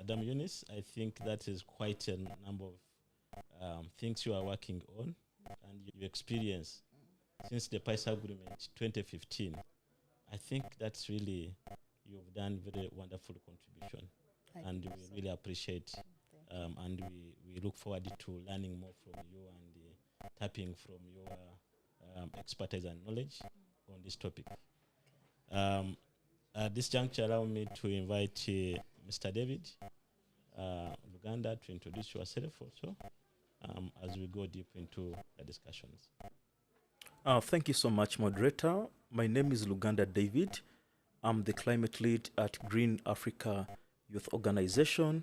Madam Eunice. I think that is quite a number of things you are working on and your experience since the Peace Agreement 2015. I think that's really, you've done very wonderful contribution, and we really appreciate and we look forward to learning more from you and tapping from your expertise and knowledge on this topic. At this juncture, allow me to invite Mr. David Luganda to introduce yourself also as we go deep into the discussions. Thank you so much, Moderator. My name is Luganda David. I'm the climate lead at Green Africa Youth Organization,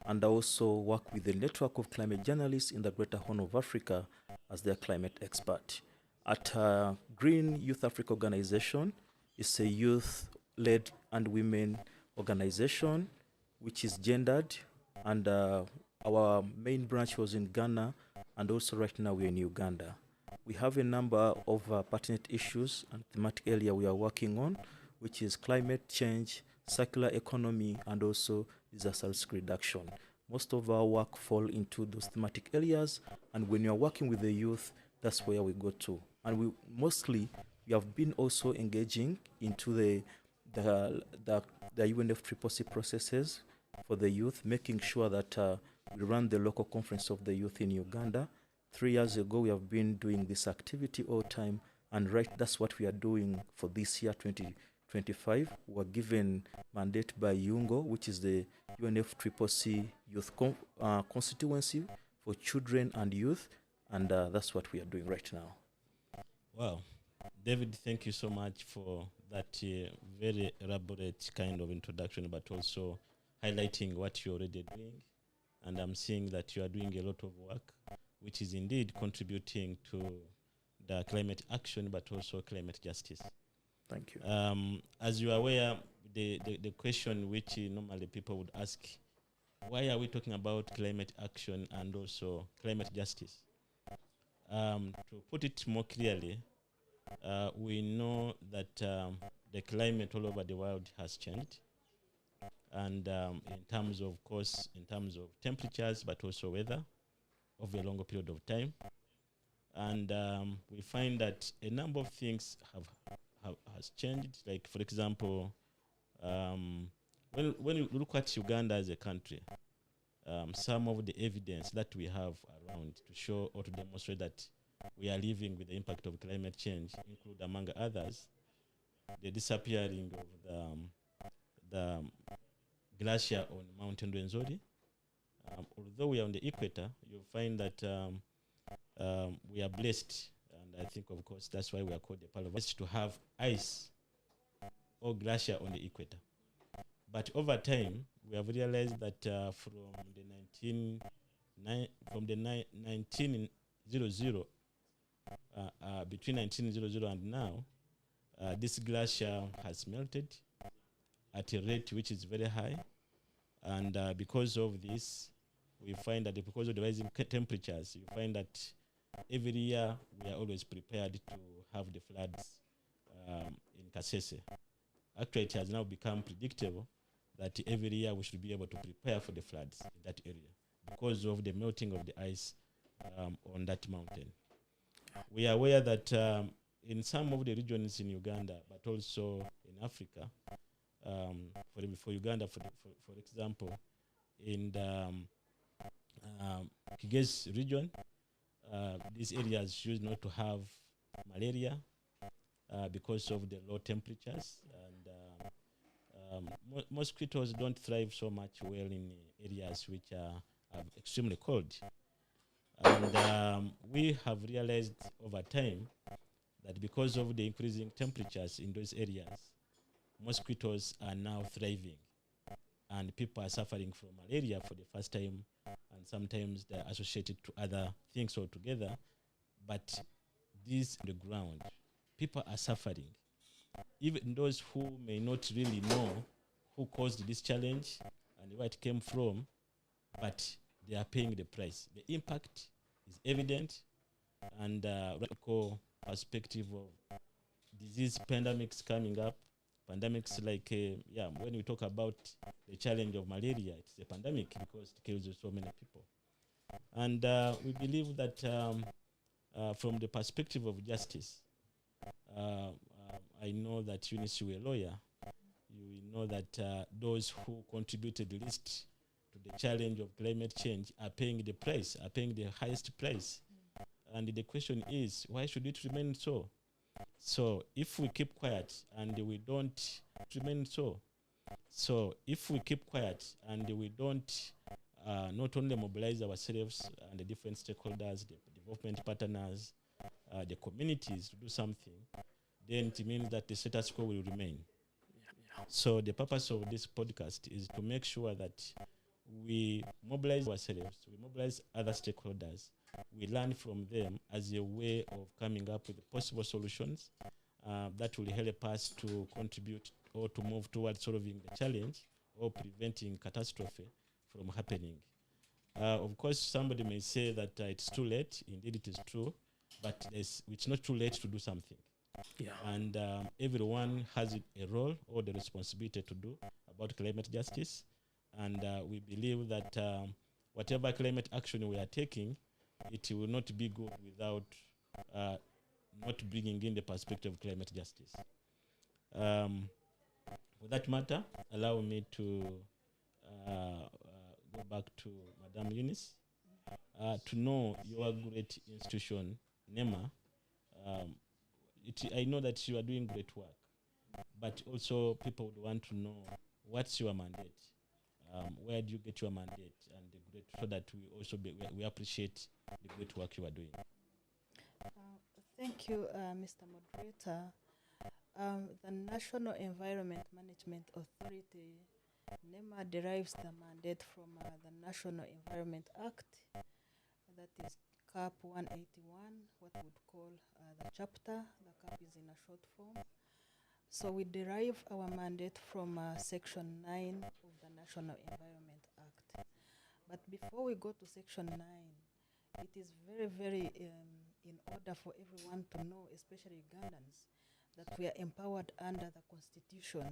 and I also work with the network of climate journalists in the Greater Horn of Africa as their climate expert. At Green Youth Africa Organization, it's a youth-led and women organization which is gendered, and our main branch was in Ghana, and also right now we're in Uganda. We have a number of pertinent issues and thematic area we are working on, which is climate change, circular economy, and also disaster risk reduction. Most of our work fall into those thematic areas, and when you're working with the youth, that's where we go to. And we have been also engaging into the UNFCCC processes for the youth, making sure that we run the local conference of the youth in Uganda. 3 years ago, we have been doing this activity all time, and that's what we are doing for this year, 2025. We were given mandate by UNGO, which is the UNFCCC Youth Constituency for Children and Youth, and that's what we are doing right now. Wow. David, thank you so much for that very elaborate kind of introduction, but also highlighting what you're already doing. And I'm seeing that you are doing a lot of work, which is indeed contributing to the climate action, but also climate justice. Thank you. As you are aware, the question which normally people would ask, why are we talking about climate action and also climate justice? To put it more clearly, we know that the climate all over the world has changed, and in terms of temperatures, but also weather over a longer period of time. And we find that a number of things has changed. Like, for example, when you look at Uganda as a country, some of the evidence that we have around to show or to demonstrate that we are living with the impact of climate change include, among others, the disappearing of the glacier on Mountain Rwenzori. Although we are on the equator, you'll find that we are blessed, and I think, of course, that's why we are called the Pearl of Ice, to have ice or glacier on the equator. But over time, we have realized that between 1900 and now, this glacier has melted at a rate which is very high. And because of this, we find that because of the rising temperatures, you find that every year we are always prepared to have the floods in Kasese. Actually, it has now become predictable that every year we should be able to prepare for the floods in that area because of the melting of the ice on that mountain. We are aware that in some of the regions in Uganda, but also in Africa, for Uganda, for example, in the Kigezi region, these areas used not to have malaria because of the low temperatures, and mosquitoes don't thrive so much well in areas which are extremely cold. And we have realized over time that because of the increasing temperatures in those areas, mosquitoes are now thriving, and people are suffering from malaria for the first time, and sometimes they're associated to other things altogether. But this on the ground, people are suffering. Even those who may not really know who caused this challenge and where it came from, but they are paying the price. The impact is evident, and radical perspective of disease pandemics coming up, Pandemics like, when we talk about the challenge of malaria, it's a pandemic because it kills so many people. And we believe that from the perspective of justice, I know that Eunice, you are a lawyer. You know that those who contributed least to the challenge of climate change are paying the price, are paying the highest price. And the question is, why should it remain so? So if we keep quiet and we don't remain so if we keep quiet and we don't not only mobilize ourselves and the different stakeholders, the development partners, the communities to do something, then it means that the status quo will remain. So the purpose of this podcast is to make sure that we mobilize ourselves, we mobilize other stakeholders, we learn from them as a way of coming up with possible solutions that will help us to contribute or to move towards solving the challenge or preventing catastrophe from happening. Of course, somebody may say that it's too late. Indeed, it is true, but it's not too late to do something. Yeah. And everyone has a role or the responsibility to do about climate justice. And we believe that whatever climate action we are taking, it will not be good without not bringing in the perspective of climate justice. For that matter, allow me to go back to Madam Eunice to know your great institution, NEMA. I know that you are doing great work, but also people would want to know what's your mandate. Where do you get your mandate, and the great, so that we also we appreciate the great work you are doing. Thank you, Mr. Moderator. The National Environment Management Authority, NEMA, derives the mandate from the National Environment Act, that is CAP 181, what we would call the chapter. The CAP is in a short form. So we derive our mandate from Section 9 of the National Environment Act. But before we go to Section 9, it is very, very in order for everyone to know, especially Ugandans, that we are empowered under the Constitution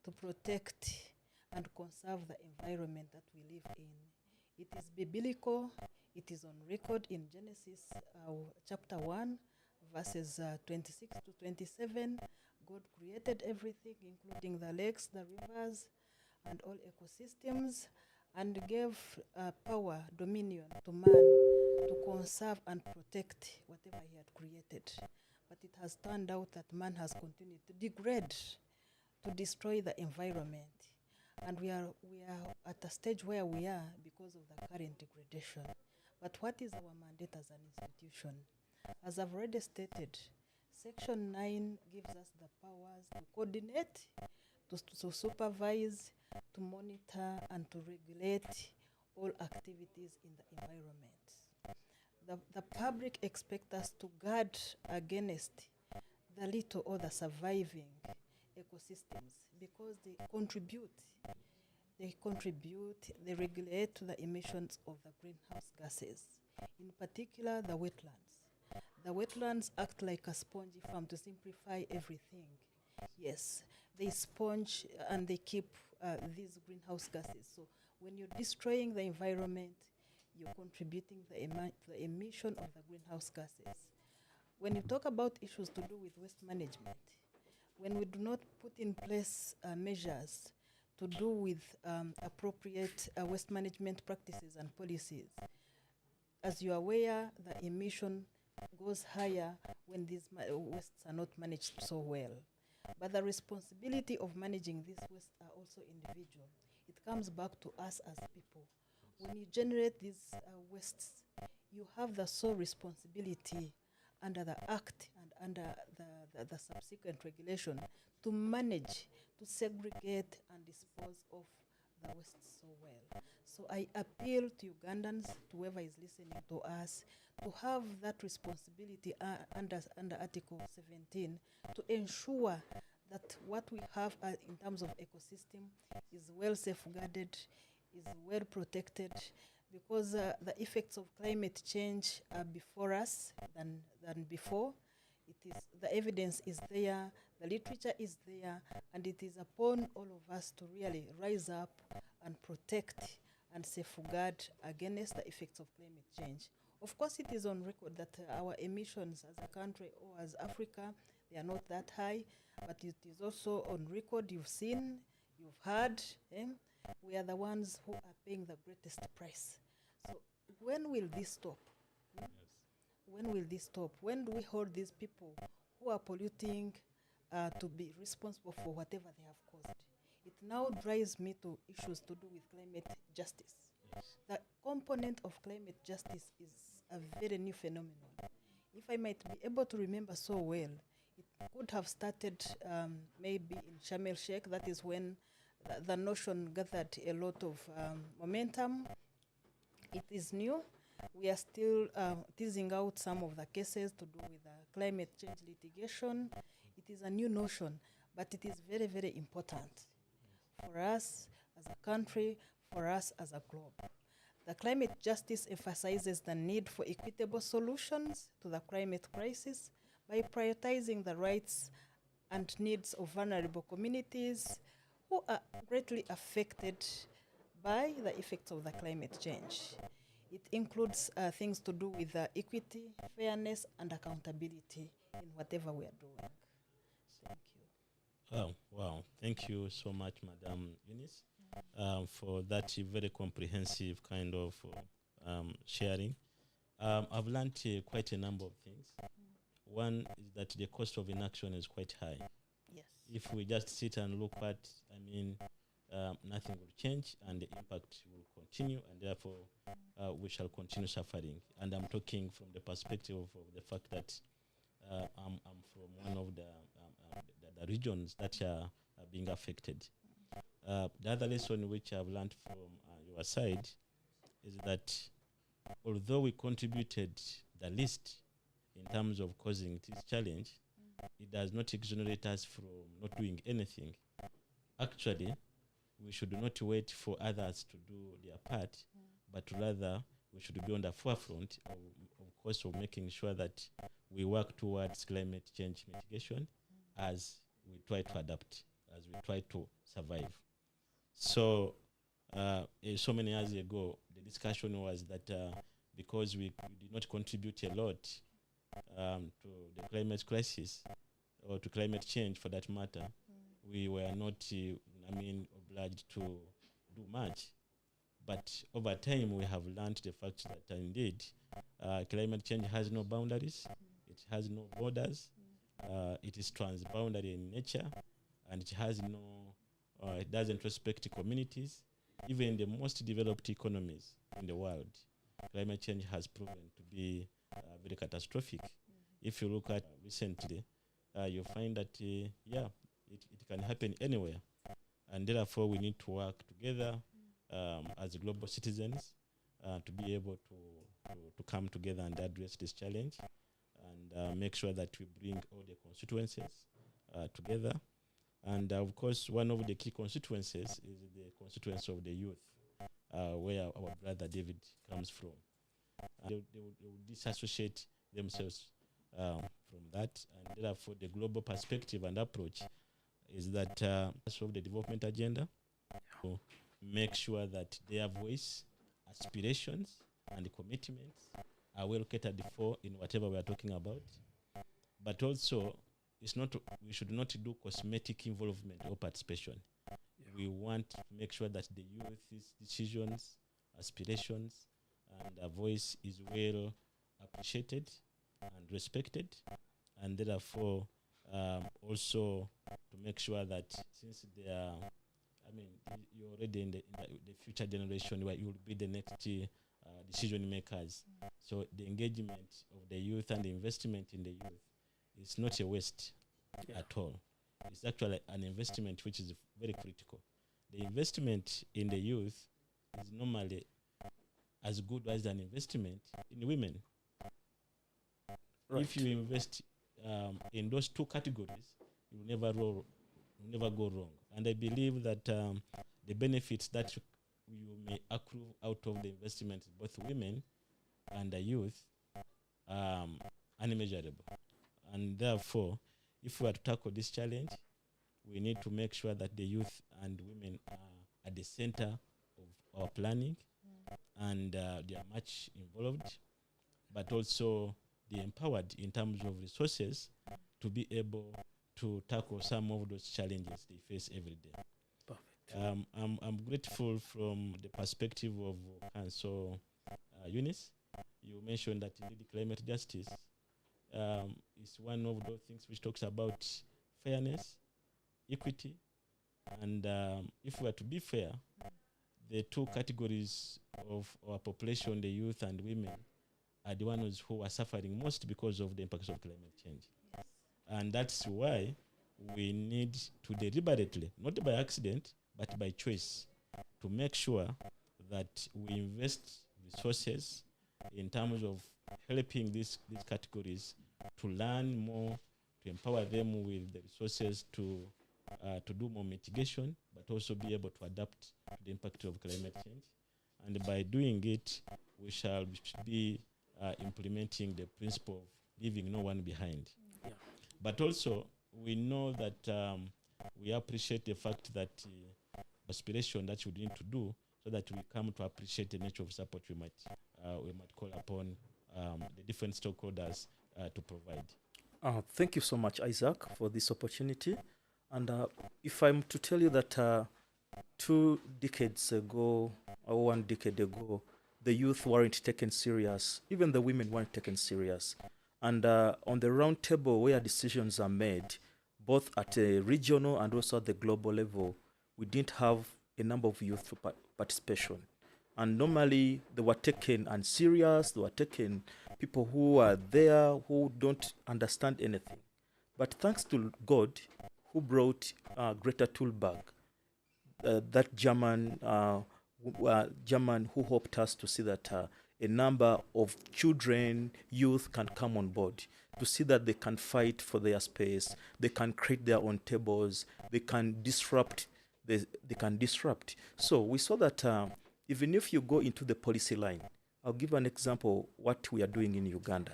to protect and conserve the environment that we live in. It is biblical. It is on record in Genesis chapter 1, verses 26 to 27. God created everything, including the lakes, the rivers, and all ecosystems, and gave power, dominion to man to conserve and protect whatever he had created. But it has turned out that man has continued to degrade, to destroy the environment. And we are at a stage where we are because of the current degradation. But what is our mandate as an institution? As I've already stated, Section 9 gives us the powers to coordinate, to supervise, to monitor, and to regulate all activities in the environment. The public expect us to guard against the little or the surviving ecosystems because they regulate the emissions of the greenhouse gases, in particular the wetlands. The wetlands act like a spongy farm to simplify everything. Yes, they sponge and they keep these greenhouse gases. So when you're destroying the environment, you're contributing the emission of the greenhouse gases. When you talk about issues to do with waste management, when we do not put in place measures to do with appropriate waste management practices and policies, as you are aware, the emission goes higher when these wastes are not managed so well. But the responsibility of managing these wastes are also individual. It comes back to us as people. When you generate these wastes, you have the sole responsibility under the Act and under the subsequent regulation to manage, to segregate and dispose of the wastes so well. So I appeal to Ugandans, to whoever is listening to us, to have that responsibility under Article 17 to ensure that what we have in terms of ecosystem is well safeguarded, is well protected, because the effects of climate change are before us than before. The evidence is there The literature is there, and it is upon all of us to really rise up and protect and safeguard against the effects of climate change. Of course, it is on record that our emissions as a country or as Africa, they are not that high, but it is also on record. You've seen, you've heard, we are the ones who are paying the greatest price. So when will this stop? Yes. When will this stop? When do we hold these people who are polluting to be responsible for whatever they have caused? It now drives me to issues to do with climate justice. Yes. The component of climate justice is a very new phenomenon. If I might be able to remember so well, it could have started maybe in Sharm el-Sheikh. That is when the notion gathered a lot of momentum. It is new. We are still teasing out some of the cases to do with climate change litigation. It is a new notion, but it is very, very important for us as a country, for us as a globe. The climate justice emphasizes the need for equitable solutions to the climate crisis by prioritizing the rights and needs of vulnerable communities who are greatly affected by the effects of the climate change. It includes things to do with equity, fairness, and accountability in whatever we are doing. Thank you. Oh, wow. Thank you so much, Madam Eunice, for that very comprehensive kind of sharing. I've learned quite a number of things. One is that the cost of inaction is quite high. Yes. If we just sit and look at, nothing will change and the impact will continue, and therefore we shall continue suffering. And I'm talking from the perspective of the fact that I'm from one of the regions that are being affected. The other lesson which I've learned from your side is that although we contributed the least in terms of causing this challenge, it does not exonerate us from not doing anything. Actually, we should not wait for others to do their part, but rather we should be on the forefront of course, of making sure that we work towards climate change mitigation as we try to adapt, as we try to survive. So, so many years ago, the discussion was that because we did not contribute a lot to the climate crisis, or to climate change for that matter, we were not, obliged to do much. But over time, we have learned the fact that indeed, climate change has no boundaries, it has no borders, it is transboundary in nature, and it has it doesn't respect communities. Even in the most developed economies in the world, climate change has proven to be very catastrophic. If you look at recently, you find that, it can happen anywhere. And therefore, we need to work together as global citizens to be able to come together and address this challenge, and make sure that we bring all the constituencies together. And of course, one of the key constituencies is the constituency of the youth, where our brother David comes from. They will disassociate themselves from that, and therefore the global perspective and approach is that of the development agenda, to make sure that their voice, aspirations, and commitments are well catered for in whatever we are talking about. But also, we should not do cosmetic involvement or participation. We want to make sure that the youth's decisions, aspirations, and their voice is well appreciated and respected, and therefore also to make sure that since they are, you're already in the future generation where you will be the next decision makers. So the engagement of the youth and the investment in the youth is not a waste at all. It's actually an investment which is very critical. The investment in the youth is normally as good as an investment in women. Right. If you invest in those two categories, you will never go wrong. And I believe that the benefits that you may accrue out of the investment in both women and the youth are unmeasurable. And therefore, if we are to tackle this challenge, we need to make sure that the youth and women are at the center of our planning, and they are much involved, but also they're empowered in terms of resources to be able to tackle some of those challenges they face every day. Perfect. I'm grateful from the perspective of Council Eunice. You mentioned that indeed climate justice is one of those things which talks about fairness, equity, and if we are to be fair, the two categories of our population, the youth and women, are the ones who are suffering most because of the impacts of climate change. Yes. And that's why we need to deliberately, not by accident, but by choice, to make sure that we invest resources in terms of helping these categories to learn more, to empower them with the resources to do more mitigation, but also be able to adapt to the impact of climate change. And by doing it, we shall be implementing the principle of leaving no one behind. Yeah. But also, we know that we appreciate the fact that aspiration that we need to do, so that we come to appreciate the nature of support we might call upon the different stakeholders to provide. Thank you so much, Isaac, for this opportunity. And if I'm to tell you that 2 decades ago, or 1 decade ago, the youth weren't taken serious, even the women weren't taken serious. And on the round table where decisions are made, both at a regional and also at the global level, we didn't have a number of youth participation. And normally they were taken unserious, they were taken people who are there who don't understand anything. But thanks to God, who brought Greta Thunberg, that German who helped us to see that a number of children, youth can come on board, to see that they can fight for their space, they can create their own tables, they can disrupt. So we saw that even if you go into the policy line, I'll give an example what we are doing in Uganda.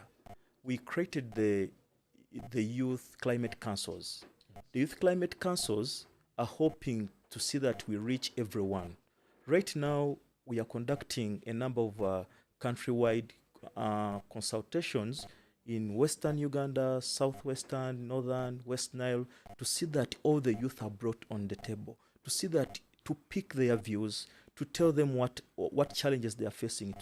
We created the youth climate councils. The youth climate councils are hoping to see that we reach everyone. Right now, we are conducting a number of countrywide consultations in Western Uganda, Southwestern, Northern, West Nile, to see that all the youth are brought on the table, to see that, to pick their views, to tell them what challenges they are facing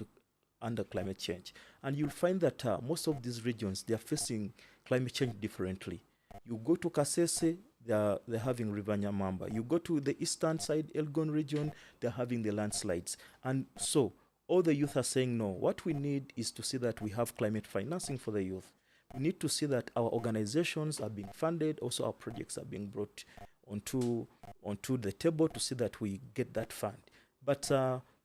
under climate change. And you'll find that most of these regions, they are facing climate change differently. You go to Kasese, they're having River Nyamamba. You go to the eastern side, Elgon region, they're having the landslides. And so all the youth are saying, no, what we need is to see that we have climate financing for the youth. We need to see that our organizations are being funded, also our projects are being brought onto the table to see that we get that fund. But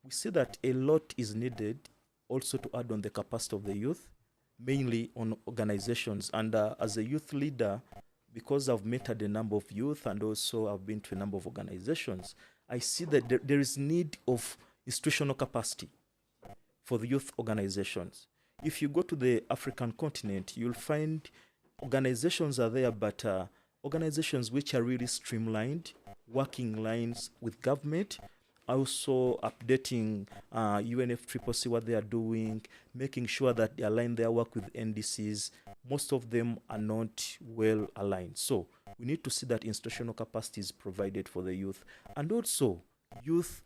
we see that a lot is needed also to add on the capacity of the youth, mainly on organizations. And as a youth leader, because I've met a number of youth and also I've been to a number of organizations, I see that there is need of institutional capacity for the youth organizations. If you go to the African continent, you'll find organizations are there, but organizations which are really streamlined, working lines with government, also updating UNFCCC what they are doing, making sure that they align their work with NDCs. Most of them are not well aligned. So we need to see that institutional capacity is provided for the youth. And also, youth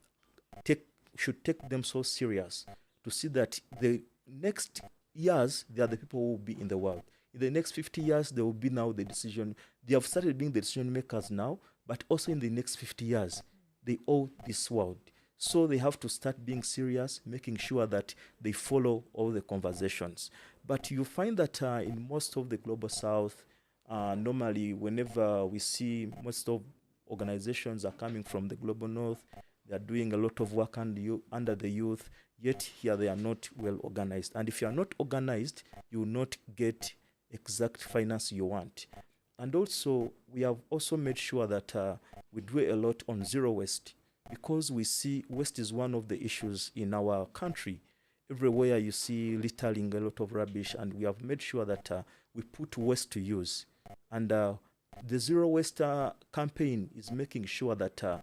should take themselves serious to see that the next years, they are the people who will be in the world. In the next 50 years, they will be now the decision. They have started being the decision makers now, but also in the next 50 years, they owe this world. So they have to start being serious, making sure that they follow all the conversations. But you find that in most of the global south, normally whenever we see most of organizations are coming from the global north, they are doing a lot of work under the youth, yet here they are not well organized. And if you are not organized, you will not get exact finance you want. And also, we have also made sure that we do a lot on zero waste, because we see waste is one of the issues in our country. Everywhere you see littering, a lot of rubbish, and we have made sure that we put waste to use. And The Zero Waste campaign is making sure that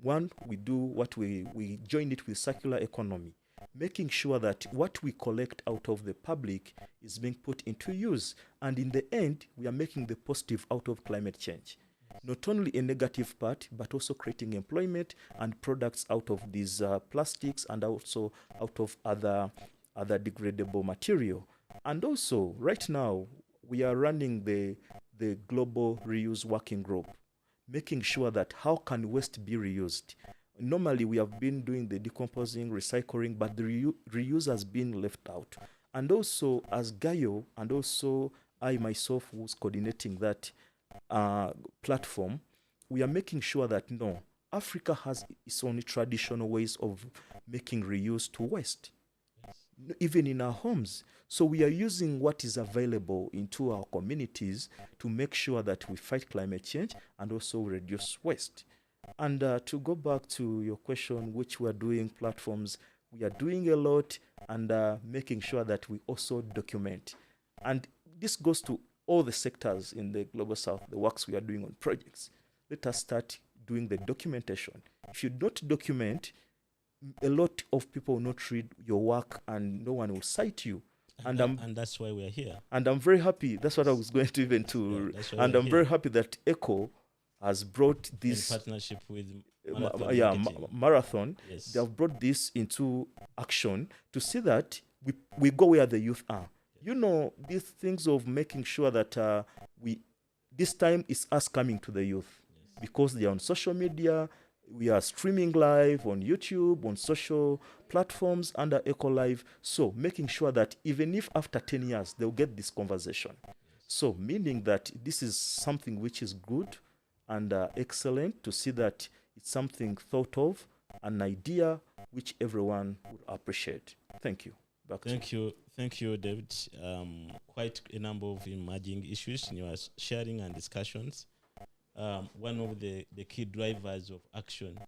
one, we do what we join it with circular economy, making sure that what we collect out of the public is being put into use. And in the end, we are making the positive out of climate change. Not only a negative part, but also creating employment and products out of these plastics and also out of other degradable material. And also, right now, we are running the Global Reuse Working Group, making sure that how can waste be reused. Normally, we have been doing the decomposing, recycling, but the reuse has been left out. And also, as Gaio, and also I myself who's coordinating that platform, we are making sure that no, Africa has its own traditional ways of making reuse to waste, even in our homes. So we are using what is available into our communities to make sure that we fight climate change and also reduce waste. And to go back to your question, which we are doing platforms, we are doing a lot and making sure that we also document. And this goes to all the sectors in the Global South, the works we are doing on projects. Let us start doing the documentation. If you don't document, a lot of people will not read your work and no one will cite you. And that's why we are here. And I'm very happy. That's what I was going to even to. Yeah, and I'm very happy that ECO has brought this in partnership with Marathon. Yes. They have brought this into action to see that we go where the youth are. You know, these things of making sure that this time is us coming to the youth, because they are on social media. We are streaming live on YouTube, on social platforms under Eco Live. So making sure that even if after 10 years, they'll get this conversation. So meaning that this is something which is good and excellent to see that it's something thought of, an idea which everyone would appreciate. Thank you. Thank you, David. Quite a number of emerging issues in your sharing and discussions. One of the key drivers of action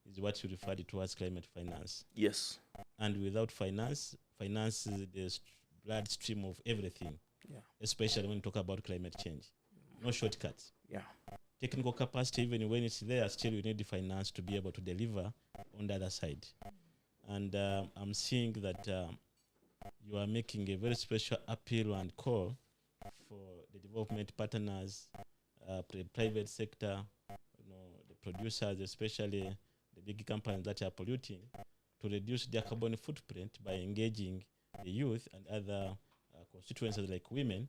is what you referred to as climate finance. Yes. And without finance is the bloodstream of everything, especially when you talk about climate change. No shortcuts. Yeah. Technical capacity, even when it's there, still you need the finance to be able to deliver on the other side. And I'm seeing that you are making a very special appeal and call for the development partners, private sector, the producers, especially the big companies that are polluting, to reduce their carbon footprint by engaging the youth and other constituencies like women,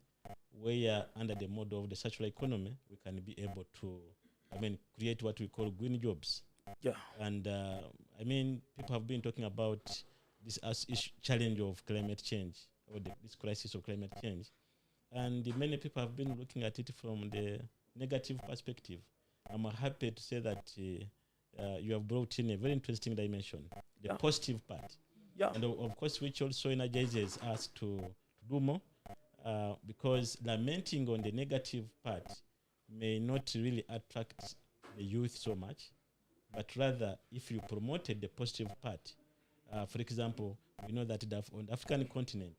where under the model of the circular economy, we can be able to, create what we call green jobs. Yeah. And people have been talking about this challenge of climate change, or this crisis of climate change. And many people have been looking at it from the negative perspective. I'm happy to say that you have brought in a very interesting dimension, the positive part. Yeah. And of course, which also energizes us to do more, because lamenting on the negative part may not really attract the youth so much, but rather if you promoted the positive part, for example, we know that on the African continent,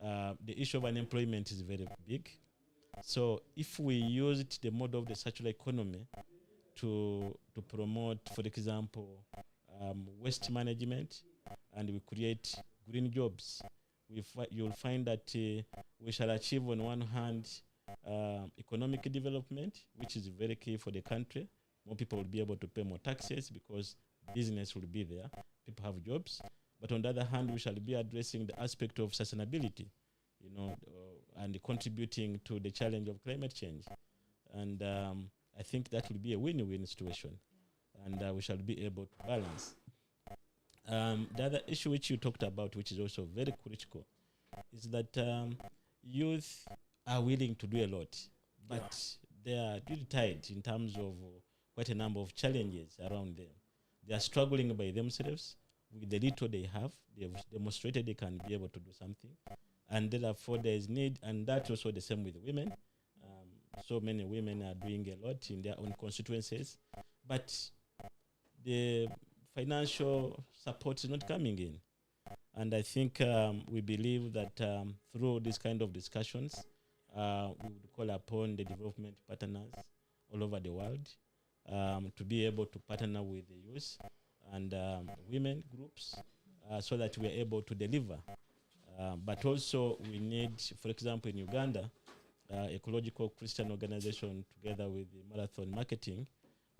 the issue of unemployment is very big. So if we used the model of the circular economy to promote, for example, waste management, and we create green jobs, you'll find that we shall achieve on one hand economic development, which is very key for the country. More people will be able to pay more taxes because business will be there. People have jobs. But on the other hand, we shall be addressing the aspect of sustainability, and contributing to the challenge of climate change. And I think that will be a win-win situation, and we shall be able to balance. The other issue which you talked about, which is also very critical, is that youth are willing to do a lot, but they are really tied in terms of quite a number of challenges around them. They are struggling by themselves with the little they have. They have demonstrated they can be able to do something, and therefore there is need, and that's also the same with women. So many women are doing a lot in their own constituencies, but the financial support is not coming in. And I think we believe that through these kind of discussions, we would call upon the development partners all over the world to be able to partner with the youth and women groups so that we are able to deliver. But also we need, for example, in Uganda, Ecological Christian Organization together with the Marathon Marketing,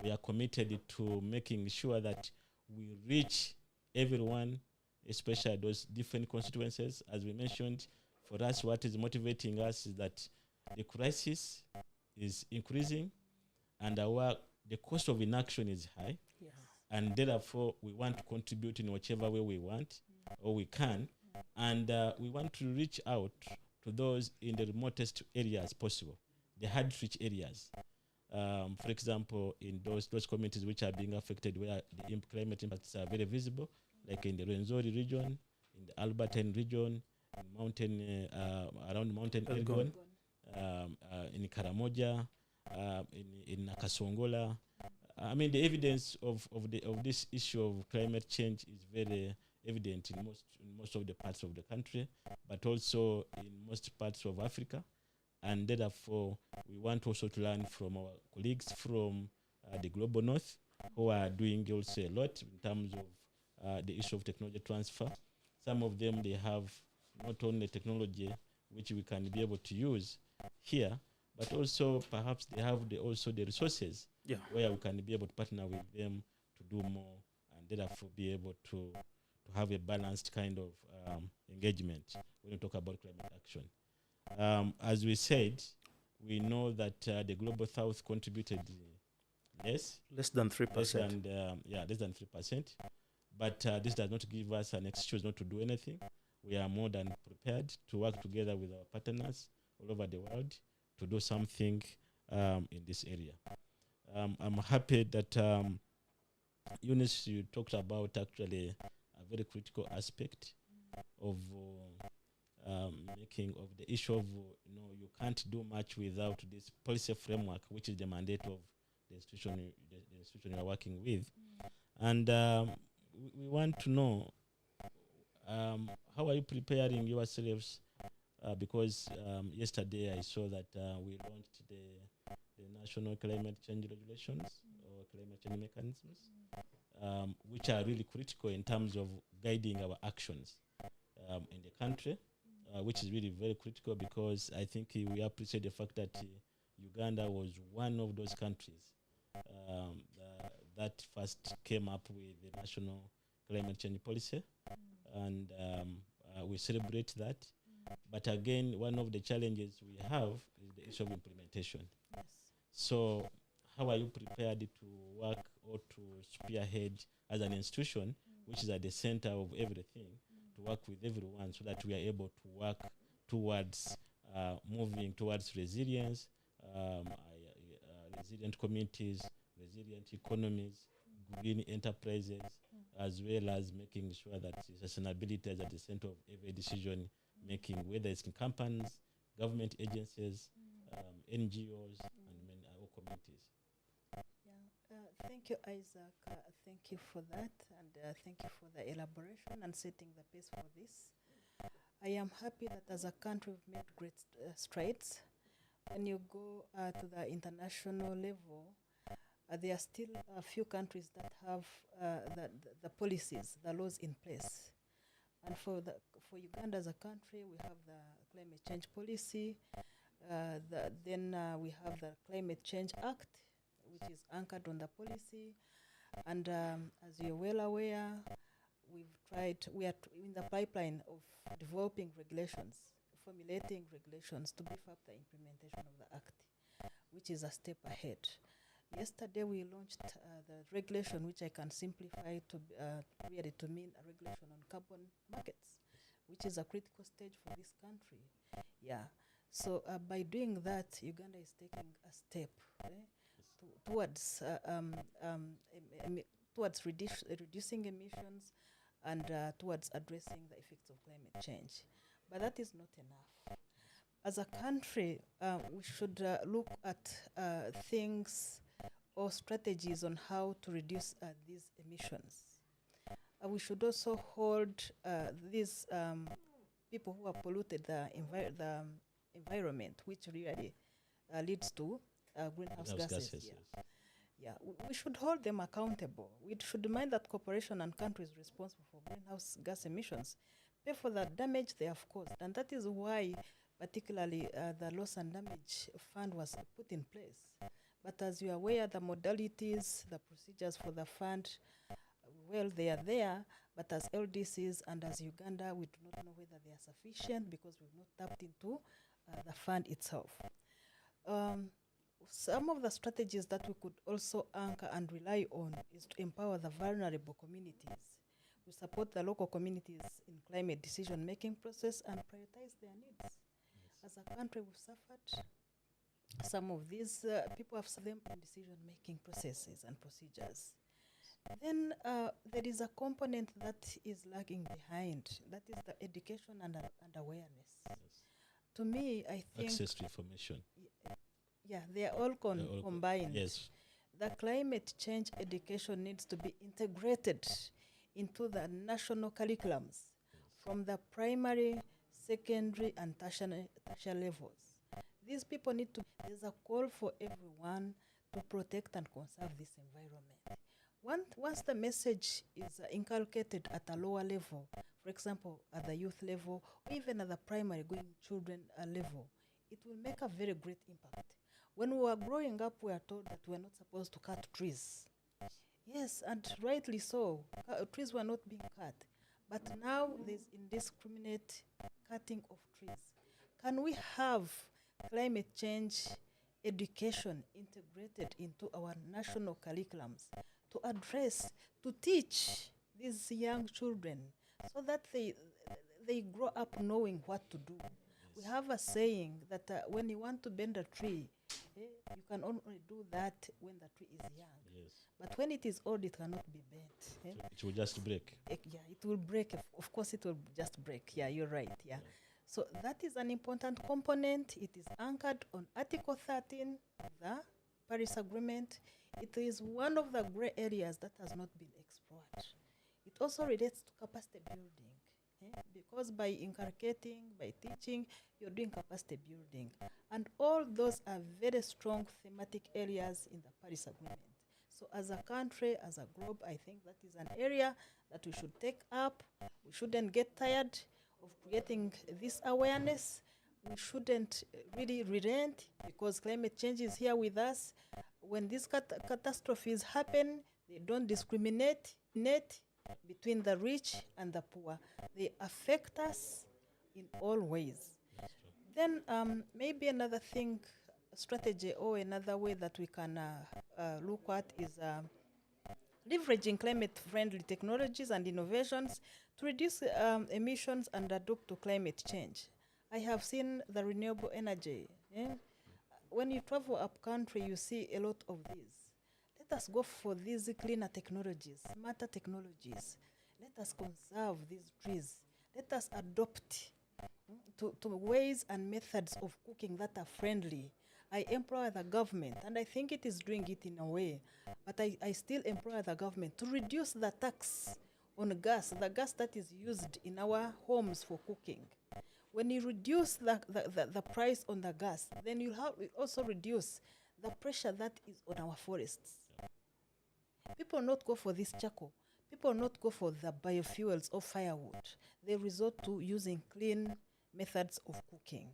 we are committed to making sure that we reach everyone, especially those different constituencies. As we mentioned, for us, what is motivating us is that the crisis is increasing and the cost of inaction is high. Yes. And therefore, we want to contribute in whichever way we want or we can. And we want to reach out to those in the remotest areas possible, the hard-to-reach areas. For example, in those communities which are being affected where the climate impacts are very visible, like in the Rwenzori region, in the Albertine region, in mountain around Mountain Elgon, in Karamoja, in Nakasongola. I mean, the evidence of this issue of climate change is very evident in most of the parts of the country, but also in most parts of Africa. And therefore, we want also to learn from our colleagues from the Global North, who are doing also a lot in terms of the issue of technology transfer. Some of them, they have not only technology which we can be able to use here, but also perhaps they have also the resources where we can be able to partner with them to do more and therefore be able to have a balanced kind of engagement when we talk about climate action. As we said, we know that the Global South contributed less than 3%. Less than 3%. But this does not give us an excuse not to do anything. We are more than prepared to work together with our partners all over the world to do something in this area. I'm happy that Eunice, you talked about actually a very critical aspect of making of the issue of you can't do much without this policy framework, which is the mandate of the institution you are working with. And we want to know how are you preparing yourselves because yesterday I saw that we launched the National Climate Change Regulations or Climate Change Mechanisms, which are really critical in terms of guiding our actions in the country, which is really very critical because I think we appreciate the fact that Uganda was one of those countries that first came up with the National Climate Change Policy, and we celebrate that. But again, one of the challenges we have is the issue of implementation. Yes. So how are you prepared to work or to spearhead as an institution, which is at the center of everything, to work with everyone so that we are able to work towards moving towards resilience, resilient communities, resilient economies, green enterprises, as well as making sure that sustainability is at the center of every decision making, whether it's in companies, government agencies, NGOs, and many other communities. Thank you, Isaac. Thank you for that, and thank you for the elaboration and setting the pace for this. I am happy that as a country we've made great strides. When you go to the international level, there are still a few countries that have the policies, the laws in place. And for Uganda as a country, we have the climate change policy. Then we have the Climate Change Act, which is anchored on the policy. And as you're well aware, we are in the pipeline of developing regulations, formulating regulations to beef up the implementation of the Act, which is a step ahead. Yesterday we launched the regulation, which I can simplify to really to mean a regulation on carbon markets, which is a critical stage for this country. Yeah. So by doing that, Uganda is taking a step towards reducing emissions and towards addressing the effects of climate change. But that is not enough. As a country, we should look at things or strategies on how to reduce these emissions. We should also hold these people who have polluted the environment, which really leads to greenhouse gases. Yes. Yeah, we should hold them accountable. We should mind that corporations and countries responsible for greenhouse gas emissions pay for the damage they have caused. And that is why, particularly, the loss and damage fund was put in place. But as you are aware, the modalities, the procedures for the fund, well, they are there, but as LDCs and as Uganda, we do not know whether they are sufficient because we've not tapped into the fund itself. Some of the strategies that we could also anchor and rely on is to empower the vulnerable communities. We support the local communities in climate decision-making process and prioritize their needs. Yes. As a country, we've suffered. Some of these people have suffered them in decision-making processes and procedures. Then there is a component that is lagging behind. That is the education and awareness. Yes. To me, I think access to information. Yeah, they are all combined. Yes. The climate change education needs to be integrated into the national curriculums from the primary, secondary, and tertiary levels. These people need to, there's a call for everyone to protect and conserve this environment. Once the message is inculcated at a lower level, for example, at the youth level, or even at the primary going children level, it will make a very great impact. When we were growing up, we were told that we were not supposed to cut trees. Yes, and rightly so. Trees were not being cut. But now there's indiscriminate cutting of trees. Can we have climate change education integrated into our national curriculums to address, to teach these young children so that they grow up knowing what to do? We have a saying that when you want to bend a tree, you can only do that when the tree is young. Yes. But when it is old, it cannot be bent. So it will just break. Yeah, it will break. Of course, it will just break. Yeah, you're right. Yeah. So that is an important component. It is anchored on Article 13 of the Paris Agreement. It is one of the gray areas that has not been explored. It also relates to capacity building. Because by inculcating, by teaching, you're doing capacity building. And all those are very strong thematic areas in the Paris Agreement. So as a country, as a globe, I think that is an area that we should take up. We shouldn't get tired of creating this awareness. We shouldn't really relent because climate change is here with us. When these catastrophes happen, they don't discriminate between the rich and the poor. They affect us in all ways. Then maybe another thing, strategy or another way that we can look at is leveraging climate-friendly technologies and innovations to reduce emissions and adapt to climate change. I have seen the renewable energy. When you travel up country, you see a lot of these. Let us go for these cleaner technologies, smarter technologies. Let us conserve these trees. Let us adopt to ways and methods of cooking that are friendly. I employ the government, and I think it is doing it in a way, but I still employ the government to reduce the tax on gas, the gas that is used in our homes for cooking. When you reduce the price on the gas, then you also reduce the pressure that is on our forests. People not go for this charcoal. People not go for the biofuels or firewood. They resort to using clean methods of cooking.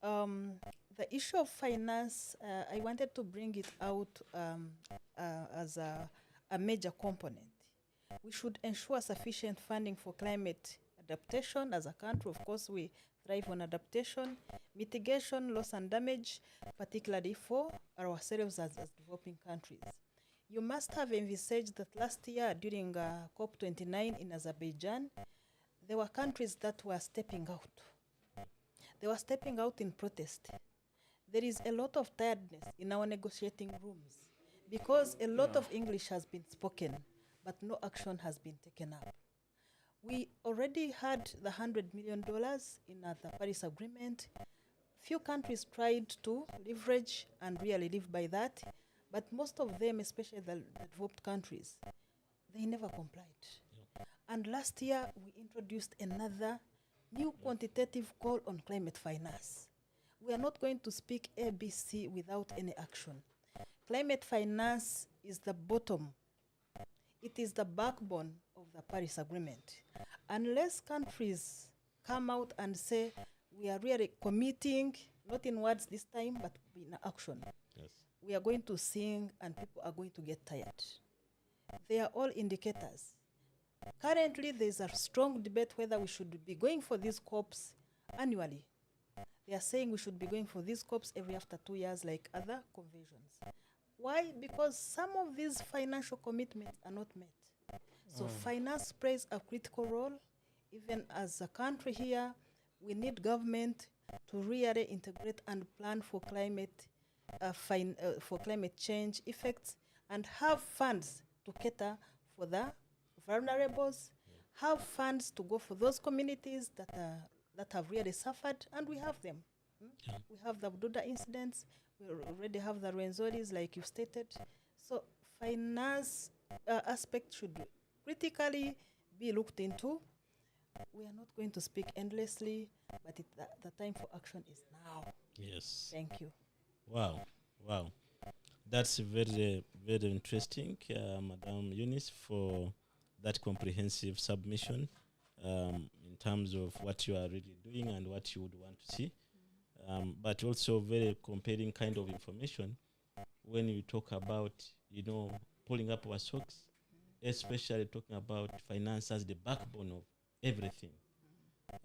The issue of finance, I wanted to bring it out as a major component. We should ensure sufficient funding for climate adaptation. As a country, of course, we thrive on adaptation, mitigation, loss and damage, particularly for ourselves as developing countries. You must have envisaged that last year during COP29 in Azerbaijan, there were countries that were stepping out. They were stepping out in protest. There is a lot of tiredness in our negotiating rooms because a lot of English has been spoken, but no action has been taken up. We already had the $100 million in the Paris Agreement. Few countries tried to leverage and really live by that, but most of them, especially the developed countries, they never complied. Yep. And last year, we introduced another new quantitative call on climate finance. we are not going to speak ABC without any action. Climate finance is the bottom. It is the backbone of the Paris Agreement. Unless countries come out and say, we are really committing, not in words this time, but in action, Yes. we are going to sing and people are going to get tired. They are all indicators. Currently, there is a strong debate whether we should be going for these COPs annually. They are saying we should be going for these COPs every after 2 years like other conventions. Why? Because some of these financial commitments are not met. So finance plays a critical role. Even as a country here, we need government to really integrate and plan for climate change effects and have funds to cater for the vulnerables, have funds to go for those communities that have really suffered, and we have them. Yeah. We have the Bududa incidents, we already have the Rwenzoris, like you stated. So finance aspect should critically be looked into. We are not going to speak endlessly, but the time for action is now. Yes. Thank you. Wow. That's very, very interesting, Madam Eunice, for that comprehensive submission in terms of what you are really doing and what you would want to see. But also very compelling kind of information when you talk about, pulling up our socks, especially talking about finance as the backbone of everything.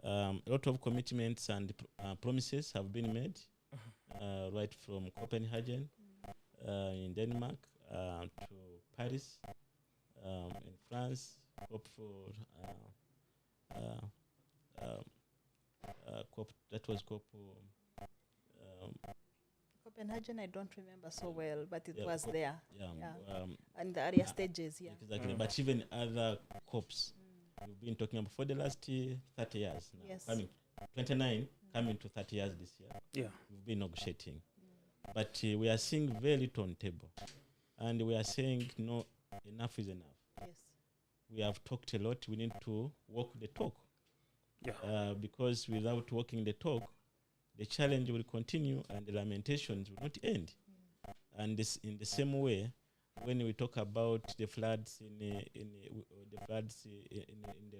A lot of commitments and promises have been made, right from Copenhagen in Denmark to Paris in France, COP for COP, that was COP. Copenhagen, I don't remember so well, but it Yeah, was COP, there. yeah. And the earlier stages, yeah. Exactly. But even other COPs, we've been talking about for the last 30 years now. Yes. Coming 29, coming to 30 years this year. Yeah. We've been negotiating. But we are seeing very little on table. And we are saying, no, enough is enough. Yes. We have talked a lot. We need to walk the talk. Yeah. Because without walking the talk, the challenge will continue and the lamentations will not end. And this, in the same way, when we talk about the floods in the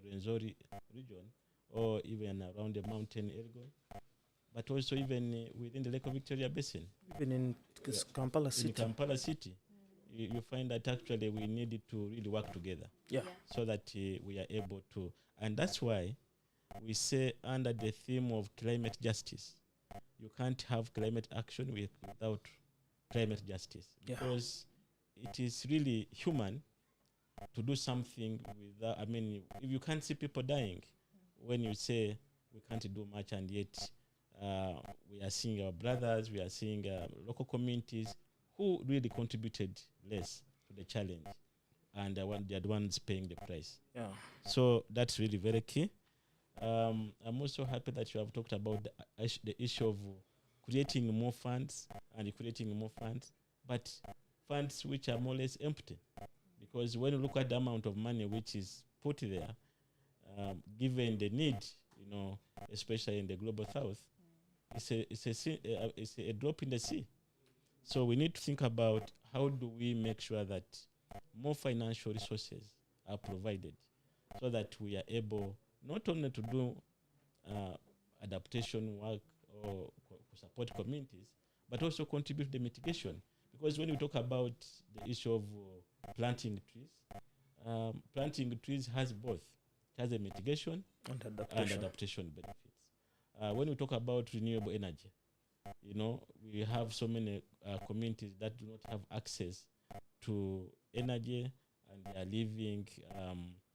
Rwenzori region, or even around the mountain Elgon, but also even within the Lake of Victoria Basin, Even in Kampala City. in Kampala City, you find that actually we needed to really work together. Yeah. So that we are able to, and that's why we say under the theme of climate justice, you can't have climate action without climate justice, Yeah. because it is really human to do something without, if you can't see people dying, when you say we can't do much, and yet we are seeing our brothers, we are seeing local communities who really contributed less to the challenge, and they are the ones paying the price. Yeah. So that's really very key. I'm also happy that you have talked about the issue of creating more funds, but funds which are more or less empty. Because when you look at the amount of money which is put there, given the need, especially in the global south, it's a drop in the sea. So we need to think about how do we make sure that more financial resources are provided so that we are able not only to do adaptation work or support communities, but also contribute to the mitigation. Because when we talk about the issue of planting trees has both. It has a mitigation And and adaptation benefits. When we talk about renewable energy, we have so many communities that do not have access to energy, and they are living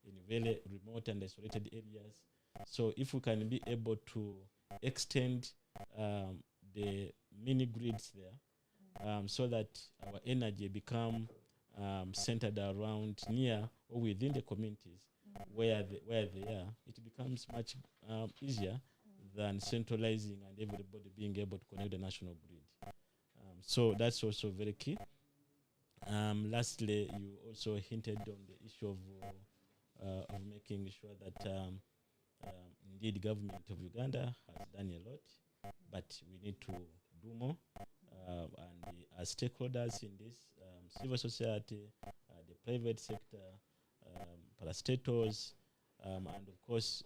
in very remote and isolated areas. So if we can be able to extend the mini grids there, so that our energy become centered around near or within the communities where they are, it becomes much easier than centralizing and everybody being able to connect the national grid. So that's also very key. Lastly, you also hinted on the issue of making sure that indeed government of Uganda has done a lot but we need to do more. And as stakeholders in this, civil society, the private sector, parastatals, and of course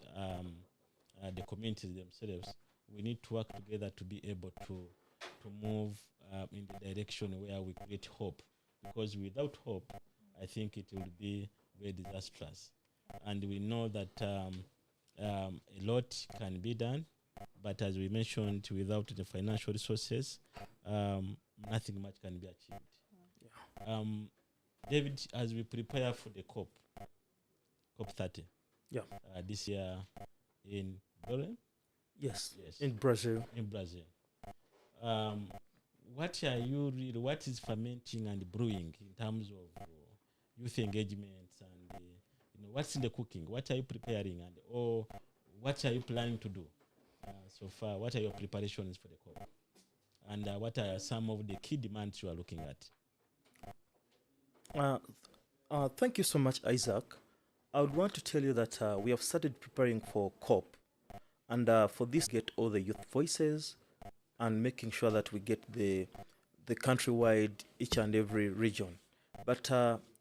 the communities themselves, we need to work together to be able to move in the direction where we create hope. Because without hope, I think it will be very disastrous. And we know that a lot can be done, but as we mentioned, without the financial resources, nothing much can be achieved. David, as we prepare for the COP 30, this year in Belém? Yes, in Brazil. In Brazil. What is fermenting and brewing in terms of youth engagements and what's in the cooking? What are you preparing, and what are you planning to do so far? What are your preparations for the COP? And what are some of the key demands you are looking at? Thank you so much, Isaac. I would want to tell you that we have started preparing for COP, and for this, get all the youth voices and making sure that we get the countrywide, each and every region. But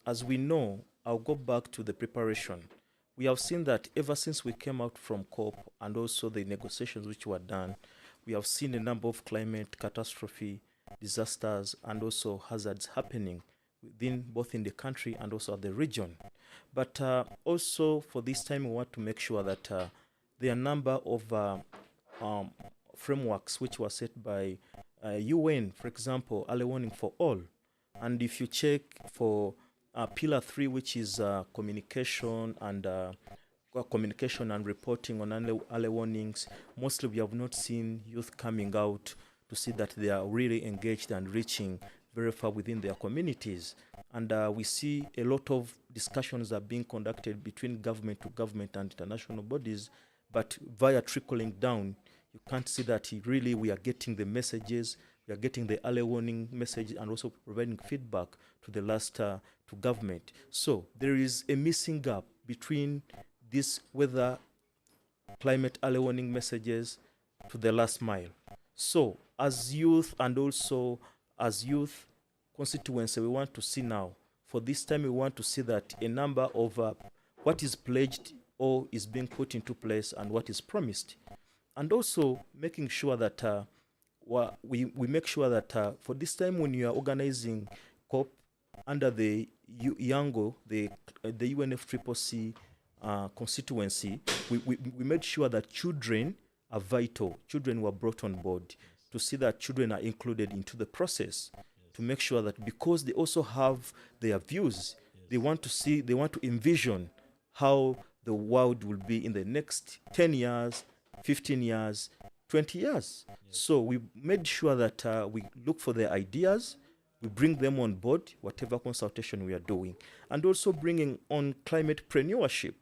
as we know, I'll go back to the preparation. We have seen that ever since we came out from COP and also the negotiations which were done, we have seen a number of climate catastrophe, disasters, and also hazards happening within both in the country and also at the region. But also for this time, we want to make sure that there are a number of frameworks which were set by UN, for example, early warning for all. And if you check for Pillar 3, which is communication and reporting on early warnings, mostly we have not seen youth coming out to see that they are really engaged and reaching very far within their communities. And we see a lot of discussions are being conducted between government to government and international bodies, but via trickling down, you can't see that really we are getting the messages, we are getting the early warning message, and also providing feedback to the last to government. So there is a missing gap between this weather climate early warning messages to the last mile. So as youth and also as youth constituency, we want to see now, for this time we want to see that a number of what is pledged or is being put into place and what is promised. And also making sure that we make sure that for this time when you are organizing COP under the YANGO, the UNFCCC constituency, we made sure that children are vital. Children were brought on board to see that children are included into the process, to make sure that because they also have their views, they want to envision how the world will be in the next 10 years, 15 years, 20 years. So we made sure that we look for their ideas, we bring them on board, whatever consultation we are doing, and also bringing on climatepreneurship.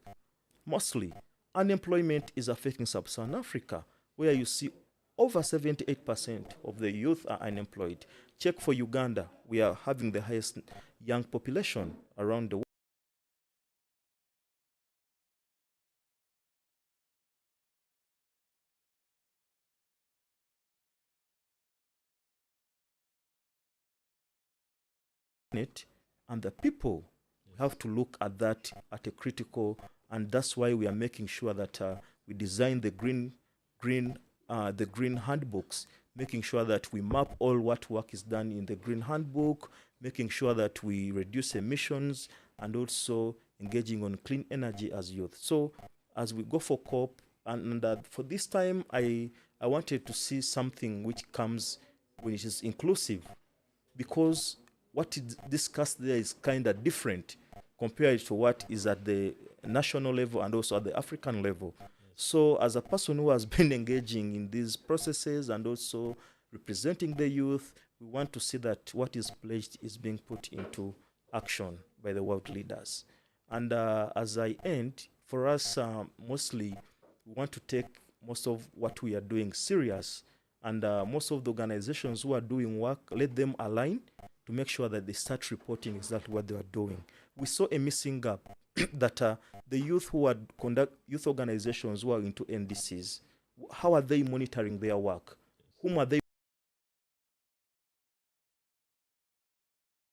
Mostly, unemployment is affecting sub-Saharan Africa, where you see over 78% of the youth are unemployed. Check for Uganda, we are having the highest young population around the world. And the people have to look at that at a critical, and that's why we are making sure that we design the green handbooks, making sure that we map all what work is done in the green handbook, making sure that we reduce emissions, and also engaging on clean energy as youth. So as we go for COP, and for this time, I wanted to see something which comes when it is inclusive, because what is discussed there is kind of different compared to what is at the national level and also at the African level. So as a person who has been engaging in these processes and also representing the youth, we want to see that what is pledged is being put into action by the world leaders. And as I end, for us, mostly, we want to take most of what we are doing serious. And most of the organizations who are doing work, let them align to make sure that they start reporting exactly what they are doing. We saw a missing gap that the youth who are youth organizations who are into NDCs, how are they monitoring their work? whom are they?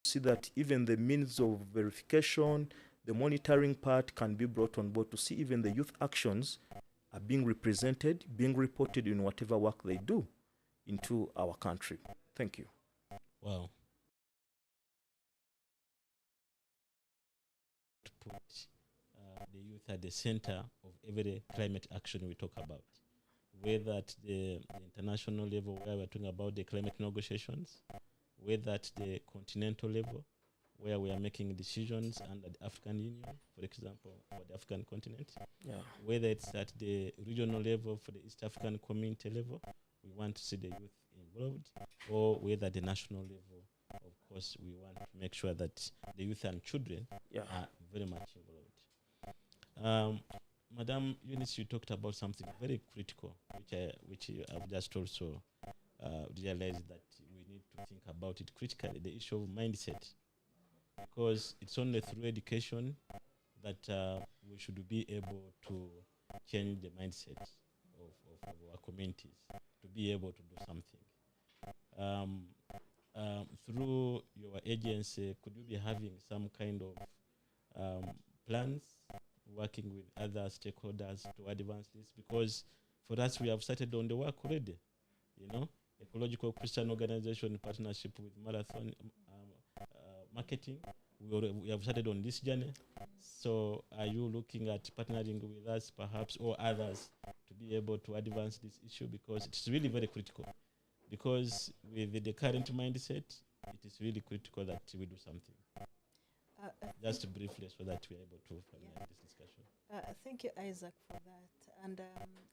See that even the means of verification, the monitoring part can be brought on board to see even the youth actions are being represented, being reported in whatever work they do into our country. Thank you. Wow. To put the youth at the center of every climate action we talk about, whether at the international level where we're talking about the climate negotiations, whether at the continental level where we are making decisions under the African Union, for example, for the African continent, whether it's at the regional level for the East African community level, we want to see the youth involved, or whether at the national level, of course, we want to make sure that the youth and children are very much involved. Madam Eunice, you talked about something very critical, which I've just also realized that we need to think about it critically, the issue of mindset. Because it's only through education that we should be able to change the mindset of our communities, to be able to do something. Through your agency, could you be having some kind of plans, working with other stakeholders to advance this? Because for us, we have started on the work already. You know, Ecological Christian Organization in partnership with Marathon Marketing, we have started on this journey. So are you looking at partnering with us perhaps, or others, to be able to advance this issue? Because it's really very critical. Because with the current mindset, it is really critical that we do something. Just briefly, so that we're able to finalize this discussion. Thank you, Isaac, for that. And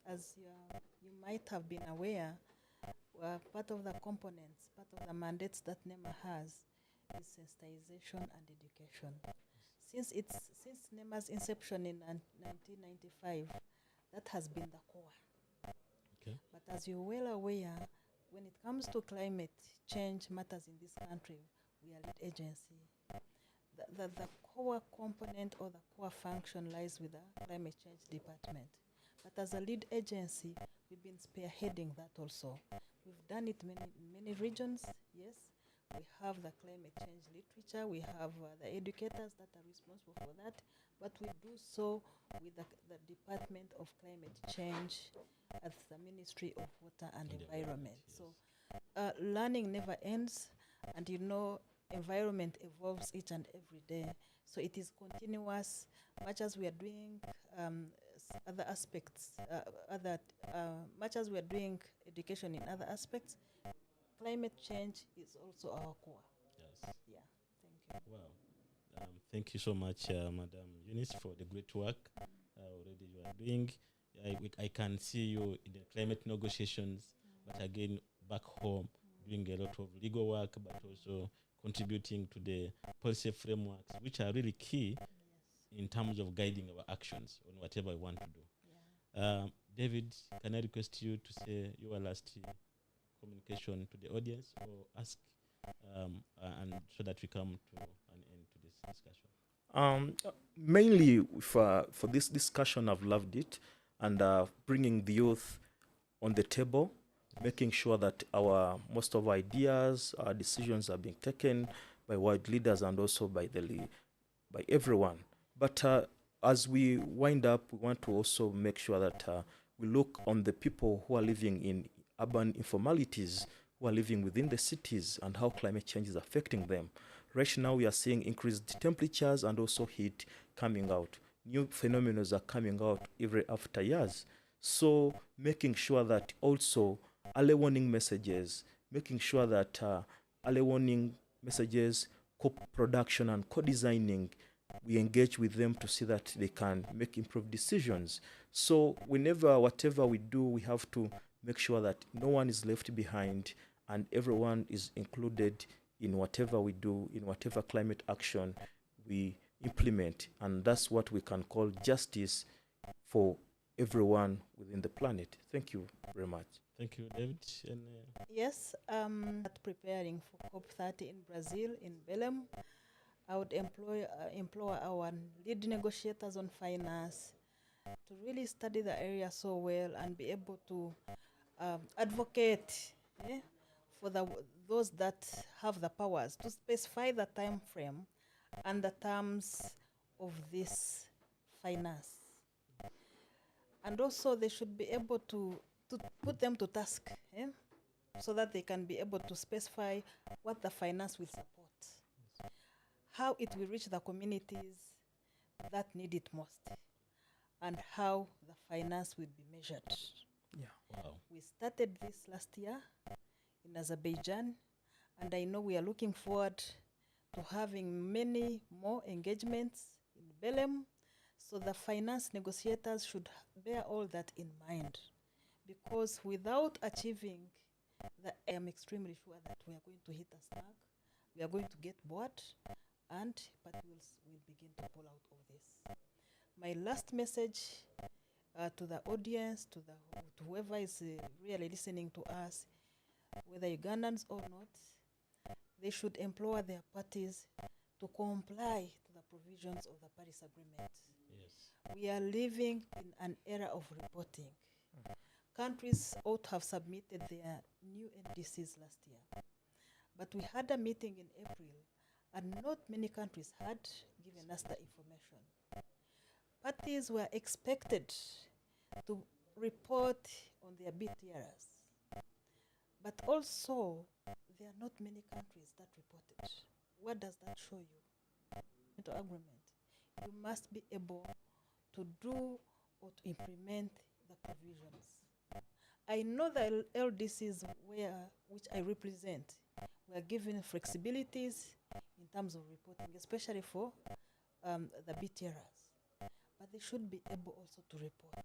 as you might have been aware, part of the components, part of the mandates that NEMA has is sensitization and education. Since NEMA's inception in 1995, that has been the core. Okay. But as you're well aware, when it comes to climate change matters in this country, we are lead agency. The core component or the core function lies with the climate change department. But as a lead agency, we've been spearheading that also. We've done it in many regions, yes. We have the climate change literature, we have the educators that are responsible for that, but we do so with the Department of Climate Change at the Ministry of Water and Environment. Yes. So learning never ends, and you know, environment evolves each and every day. So it is continuous, much as we are doing other aspects, much as we are doing education in other aspects, climate change is also our core. Yes. Yeah, thank you. Wow. Thank you so much, Madam Eunice, for the great work already you are doing. I can see you in the climate negotiations, but again, back home, doing a lot of legal work, but also contributing to the policy frameworks, which are really key in terms of guiding our actions on whatever we want to do. Yeah. David, can I request you to say your last communication to the audience, or ask, and so that we come to an end to this discussion? Mainly for this discussion, I've loved it, and bringing the youth on the table, making sure that most of our ideas, our decisions are being taken by world leaders and also by everyone. But as we wind up, we want to also make sure that we look on the people who are living in urban informalities, who are living within the cities, and how climate change is affecting them. Right now, we are seeing increased temperatures and also heat coming out. New phenomena are coming out every after years. So making sure that also early warning messages, making sure that early warning messages, co-production and co-designing, we engage with them to see that they can make improved decisions. So whatever we do, we have to make sure that no one is left behind and everyone is included in whatever we do, in whatever climate action we implement. And that's what we can call justice for everyone within the planet. Thank you very much. Thank you, David. And, Yes, preparing for COP30 in Brazil, in Belém, I would employ our lead negotiators on finance to really study the area so well and be able to advocate for those that have the powers to specify the time frame and the terms of this finance. And also they should be able to put them to task, so that they can be able to specify what the finance will support, how it will reach the communities that need it most, and how the finance will be measured. Yeah. Wow. We started this last year in Azerbaijan, and I know we are looking forward to having many more engagements in Belem. So the finance negotiators should bear all that in mind, because without achieving that, I am extremely sure that we are going to hit a snag, we are going to get bored, and parties will begin to pull out of this. My last message to the audience, to whoever is really listening to us, whether Ugandans or not, they should implore their parties to comply to the provisions of the Paris Agreement. Yes. We are living in an era of reporting. Countries ought to have submitted their new NDCs last year. But we had a meeting in April, and not many countries had given us the information. Parties were expected to report on their BTRs. But also, there are not many countries that reported. What does that show you? Into agreement, you must be able to do or to implement the provisions. I know the LDCs which I represent were given flexibilities in terms of reporting, especially for the BTRs. But they should be able also to report.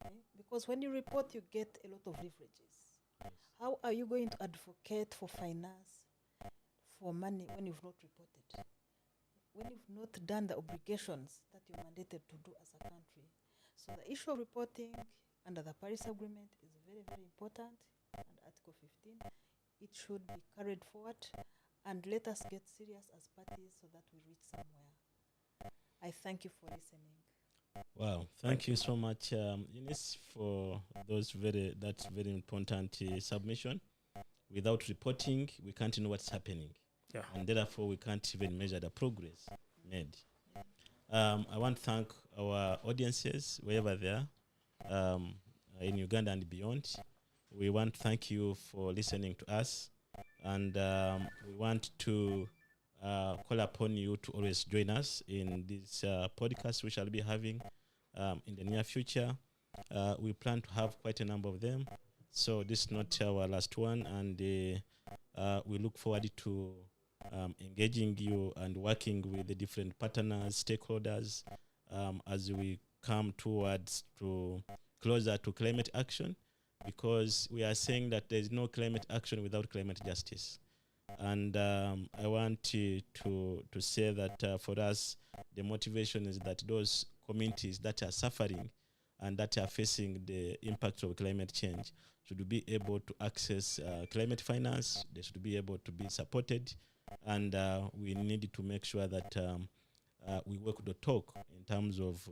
Okay? Because when you report, you get a lot of leverages. Yes. How are you going to advocate for finance, for money, when you've not reported? When you've not done the obligations that you're mandated to do as a country? So the issue of reporting under the Paris Agreement is very, very important. And Article 15, it should be carried forward. And let us get serious as parties so that we reach somewhere. I thank you for listening. Wow, thank you so much, Eunice, for that's very important submission. Without reporting, we can't know what's happening, Yeah. and therefore we can't even measure the progress made. I want to thank our audiences wherever they are, in Uganda and beyond. We want to thank you for listening to us, and we want to call upon you to always join us in this podcast we shall be having in the near future. We plan to have quite a number of them, so this is not our last one, and we look forward to engaging you and working with the different partners, stakeholders, as we come towards to closer to climate action, because we are saying that there is no climate action without climate justice. And I want to say that for us, the motivation is that those communities that are suffering and that are facing the impacts of climate change should be able to access climate finance. They should be able to be supported, and we need to make sure that we walk the talk in terms of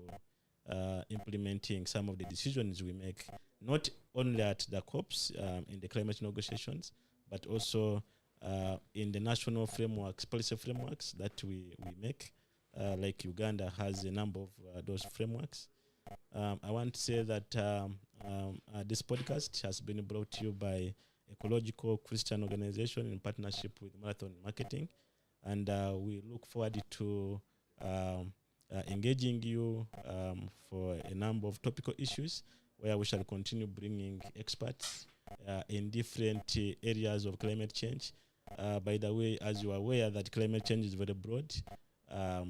implementing some of the decisions we make, not only at the COPs in the climate negotiations, but also in the national frameworks, policy frameworks that we make, like Uganda has a number of those frameworks. I want to say that this podcast has been brought to you by Ecological Christian Organization in partnership with Marathon Marketing, and we look forward to engaging you for a number of topical issues where we shall continue bringing experts in different areas of climate change. By the way, as you are aware that climate change is very broad,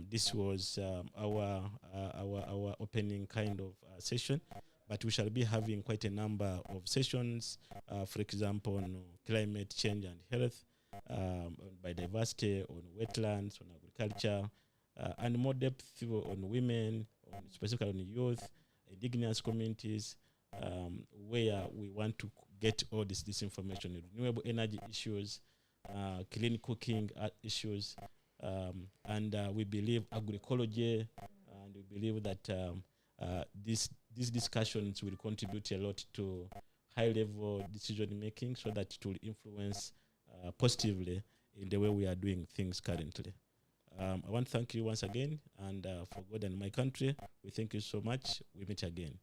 this was our opening kind of session, but we shall be having quite a number of sessions, for example, on climate change and health, on biodiversity, on wetlands, on agriculture, and more depth on women, specifically on youth, indigenous communities, where we want to get all this information, renewable energy issues, clean cooking issues, and we believe agroecology, and we believe that these discussions will contribute a lot to high-level decision making so that it will influence positively in the way we are doing things currently. I want to thank you once again, and for God and my country, we thank you so much. We meet again.